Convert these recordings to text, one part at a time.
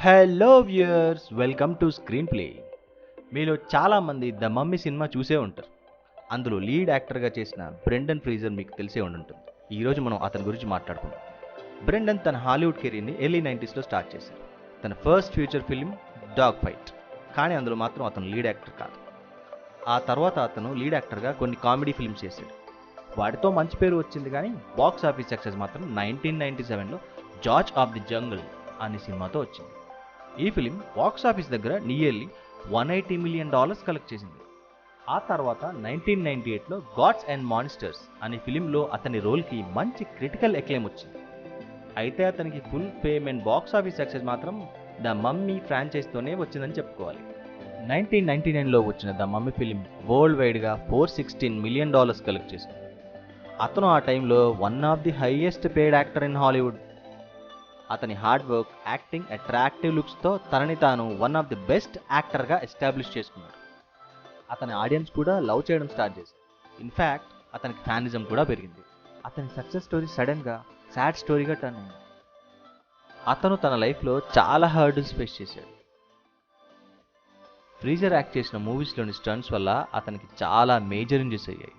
Hello viewers, welcome to screen play. మీలో చాలామంది the mummy cinema చూసే ఉంటారు. అందులో లీడ్ యాక్టర్గా చేసిన బ్రెండన్ ఫ్రీజర్ మీకు తెలిసే ఉండుంటుంది. ఈరోజు మనం అతని గురించి మాట్లాడుకుందాం. బ్రెండన్ తన హాలీవుడ్ కెరీర్ని ఎర్లీ 90sలో స్టార్ట్ చేశారు. తన first future film dog fight, కానీ అందులో మాత్రం అతను లీడ్ యాక్టర్ కాదు. ఆ తర్వాత అతను లీడ్ యాక్టర్గా కొన్ని కామెడీ ఫిల్మ్స్ చేశాడు. వాటితో మంచి పేరు వచ్చింది, కానీ బాక్స్ ఆఫీస్ సక్సెస్ మాత్రం 1997లో జార్జ్ ఆఫ్ ది జంగల్ అనే సినిమాతో వచ్చింది. ఈ ఫిలిం బాక్స్ ఆఫీస్ దగ్గర నియర్లీ $180 మిలియన్ కలెక్ట్ చేసింది. ఆ తర్వాత 1998లో గాడ్స్ అండ్ మాన్స్టర్స్ అనే ఫిలింలో అతని రోల్కి మంచి క్రిటికల్ ఎక్లెయిమ్ వచ్చింది. అయితే అతనికి full fame and box office success మాత్రం ద మమ్మీ ఫ్రాంచైజ్తోనే వచ్చిందని చెప్పుకోవాలి. 1999లో వచ్చిన ద మమ్మీ ఫిలిం వరల్డ్ వైడ్గా $416 మిలియన్ కలెక్ట్ చేసింది. అతను ఆ టైంలో one of the highest paid actor in Hollywood. అతని హార్డ్ వర్క్, యాక్టింగ్, అట్రాక్టివ్ లుక్స్తో తనని తాను వన్ ఆఫ్ ది బెస్ట్ యాక్టర్గా ఎస్టాబ్లిష్ చేసుకున్నాడు. అతని ఆడియన్స్ కూడా లవ్ చేయడం స్టార్ట్ చేశారు. ఇన్ఫ్యాక్ట్ అతనికి ఫ్యానిజం కూడా పెరిగింది. అతని సక్సెస్ స్టోరీ సడన్గా సాడ్ స్టోరీగా టర్న్ అయింది. అతను తన లైఫ్లో చాలా హర్డిల్స్ ఫేస్ చేశాడు. ఫ్రీజర్ యాక్ట్ చేసిన మూవీస్లోని స్టంట్స్ వల్ల అతనికి చాలా మేజర్ ఇంజరీస్ అయ్యాయి.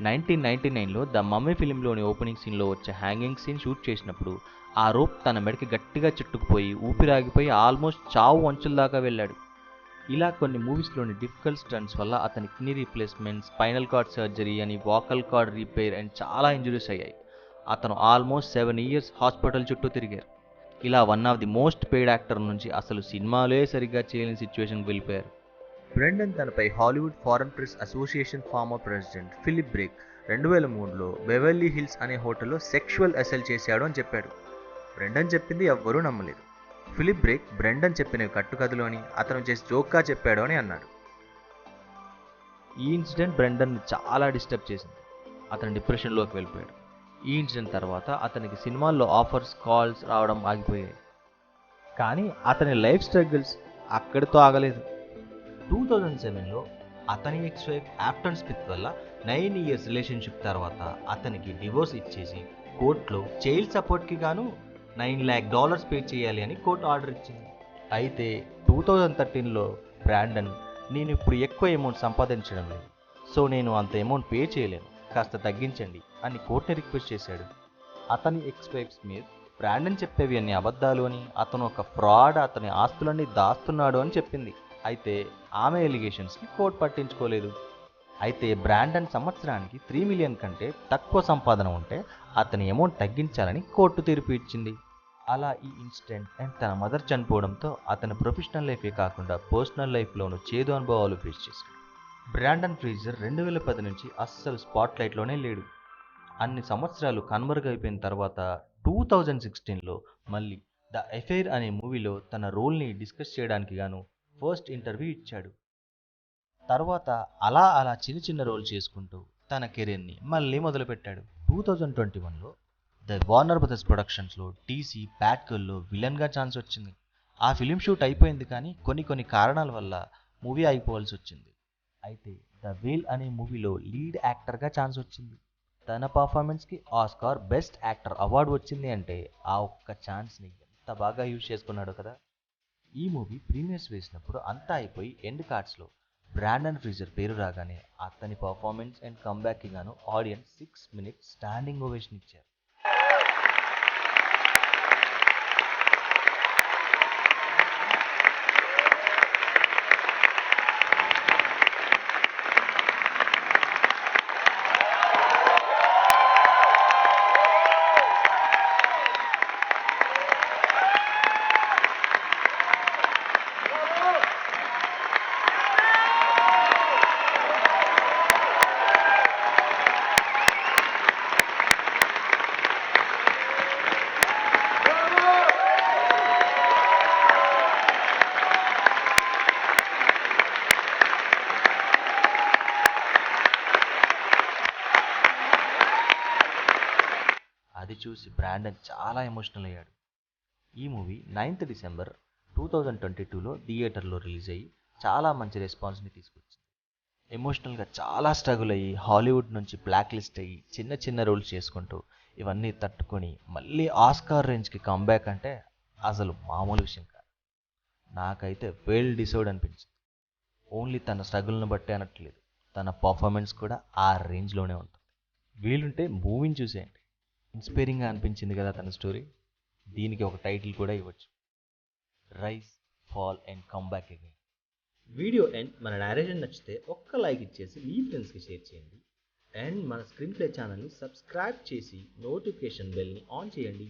1999లో ద మమ్మీ ఫిలింలోని ఓపెనింగ్ సీన్లో వచ్చే హ్యాంగింగ్ సీన్ షూట్ చేసినప్పుడు ఆ రోప్ తన మెడకి గట్టిగా చుట్టుకుపోయి ఊపిరాగిపోయి ఆల్మోస్ట్ చావు అంచుల దాకా వెళ్ళాడు. ఇలా కొన్ని మూవీస్లోని డిఫికల్ట్ స్టంట్స్ వల్ల అతని kidney replacement, spinal cord surgery అని, వాకల్ కార్డ్ రిపేర్ అండ్ చాలా ఇంజరీస్ అయ్యాయి. అతను ఆల్మోస్ట్ 7 years హాస్పిటల్ చుట్టూ తిరిగారు. ఇలా one of the most paid actor నుంచి అసలు సినిమాలే సరిగ్గా చేయలేని సిచ్యువేషన్కి వెళ్ళిపోయారు. బ్రెండన్ తనపై Hollywood foreign press association former president Philip Berk 2003లో బెవర్లీ హిల్స్ అనే హోటల్లో సెక్షువల్ అసల్ట్ చేశాడు అని చెప్పాడు. బ్రెండన్ చెప్పింది ఎవ్వరూ నమ్మలేదు. ఫిలిప్ బ్రేక్ బ్రెండన్ చెప్పినవి కట్టుకథలు అని, అతను చేసి జోక్గా చెప్పాడు అని అన్నాడు. ఈ ఇన్సిడెంట్ బ్రెండన్ని చాలా డిస్టర్బ్ చేసింది. అతను డిప్రెషన్లోకి వెళ్ళిపోయాడు. ఈ ఇన్సిడెంట్ తర్వాత అతనికి సినిమాల్లో ఆఫర్స్, కాల్స్ రావడం ఆగిపోయాయి. కానీ అతని లైఫ్ స్ట్రగుల్స్ అక్కడితో ఆగలేదు. 2007లో అతని ఎక్స్ వైఫ్ ఆఫ్టన్ స్మిత్ వల్ల 9 years రిలేషన్షిప్ తర్వాత అతనికి డివోర్స్ ఇచ్చేసి కోర్టులో చైల్డ్ సపోర్ట్కి గాను $9 lakh పే చేయాలి అని కోర్టు ఆర్డర్ ఇచ్చింది. అయితే 2013లో బ్రాండన్, నేను ఇప్పుడు ఎక్కువ అమౌంట్ సంపాదించడం లేదు, సో నేను అంత అమౌంట్ పే చేయలేను, కాస్త తగ్గించండి అని కోర్టుని రిక్వెస్ట్ చేశాడు. అతని ఎక్స్ వైఫ్ స్మిత్ బ్రాండన్ చెప్పేవి అన్ని అబద్ధాలు అని, అతను ఒక ఫ్రాడ్, అతని ఆస్తులన్నీ దాస్తున్నాడు అని చెప్పింది. అయితే ఆమె ఎలిగేషన్స్ని కోర్టు పట్టించుకోలేదు. అయితే బ్రాండన్ సంవత్సరానికి 3 million కంటే తక్కువ సంపాదన ఉంటే అతని అమౌంట్ తగ్గించాలని కోర్టు తీర్పు ఇచ్చింది. అలా ఈ ఇన్సిడెంట్ అండ్ తన మదర్ చనిపోవడంతో అతని ప్రొఫెషనల్ లైఫే కాకుండా పర్సనల్ లైఫ్లోనూ చేదు అనుభవాలు ఫేస్ చేశాడు. బ్రాండన్ ఫ్రీజర్ 2010 నుంచి అస్సలు స్పాట్లైట్లోనే లేడు. అన్ని సంవత్సరాలు కనుమరుగైపోయిన తర్వాత 2016లో మళ్ళీ ద అఫైర్ అనే మూవీలో తన రోల్ని డిస్కస్ చేయడానికి గాను ఫస్ట్ ఇంటర్వ్యూ ఇచ్చాడు. తర్వాత అలా అలా చిన్న చిన్న రోల్ చేసుకుంటూ తన కెరీర్ని మళ్ళీ మొదలుపెట్టాడు. 2021లో ద వార్నర్ బ్రదర్స్ ప్రొడక్షన్స్లో టీసీ బ్యాట్ గర్ల్లో విలన్గా ఛాన్స్ వచ్చింది. ఆ ఫిలిం షూట్ అయిపోయింది, కానీ కొన్ని కారణాల వల్ల మూవీ ఆగిపోవాల్సి వచ్చింది. అయితే ద వేల్ అనే మూవీలో లీడ్ యాక్టర్గా ఛాన్స్ వచ్చింది. తన పర్ఫార్మెన్స్కి ఆస్కార్ బెస్ట్ యాక్టర్ అవార్డు వచ్చింది. అంటే ఆ ఒక్క ఛాన్స్ని ఎంత బాగా యూజ్ చేసుకున్నాడో కదా. ఈ మూవీ ప్రీమియర్స్ వేసినప్పుడు అంతా అయిపోయి ఎండ్ కార్డ్స్లో బ్రాండన్ ఫ్రీజర్ పేరు రాగానే అతని పర్ఫార్మెన్స్ అండ్ కంబ్యాక్కి గాను ఆడియన్స్ 6 minutes స్టాండింగ్ ఓవేషన్ ఇచ్చారు. అది చూసి బ్రాండన్ చాలా ఎమోషనల్ అయ్యాడు. ఈ మూవీ 9th December 2022లో థియేటర్లో రిలీజ్ అయ్యి చాలా మంచి రెస్పాన్స్ని తీసుకొచ్చింది. ఎమోషనల్గా చాలా స్ట్రగుల్ అయ్యి హాలీవుడ్ నుంచి బ్లాక్ లిస్ట్ అయ్యి చిన్న చిన్న రోల్స్ చేసుకుంటూ ఇవన్నీ తట్టుకొని మళ్ళీ ఆస్కార్ రేంజ్కి కంబ్యాక్ అంటే అసలు మామూలు విషయం కాదు. నాకైతే వెల్ డిసర్వ్డ్ అనిపించింది. ఓన్లీ తన స్ట్రగుల్ని బట్టే అనట్లేదు, తన పర్ఫార్మెన్స్ కూడా ఆ రేంజ్లోనే ఉంటుంది. వీలుంటే మూవీని చూసేయండి. ఇన్స్పైరింగ్గా అనిపించింది కదా తన స్టోరీ. దీనికి ఒక టైటిల్ కూడా ఇవ్వచ్చు, rise, fall and come back again. Video end మన డైరెక్షన్ నచ్చితే ఒక్క లైక్ ఇచ్చేసి మీ ఫ్రెండ్స్కి షేర్ చేయండి. అండ్ మన స్క్రీన్ ప్లే ఛానల్ని సబ్స్క్రైబ్ చేసి నోటిఫికేషన్ బెల్ని ఆన్ చేయండి.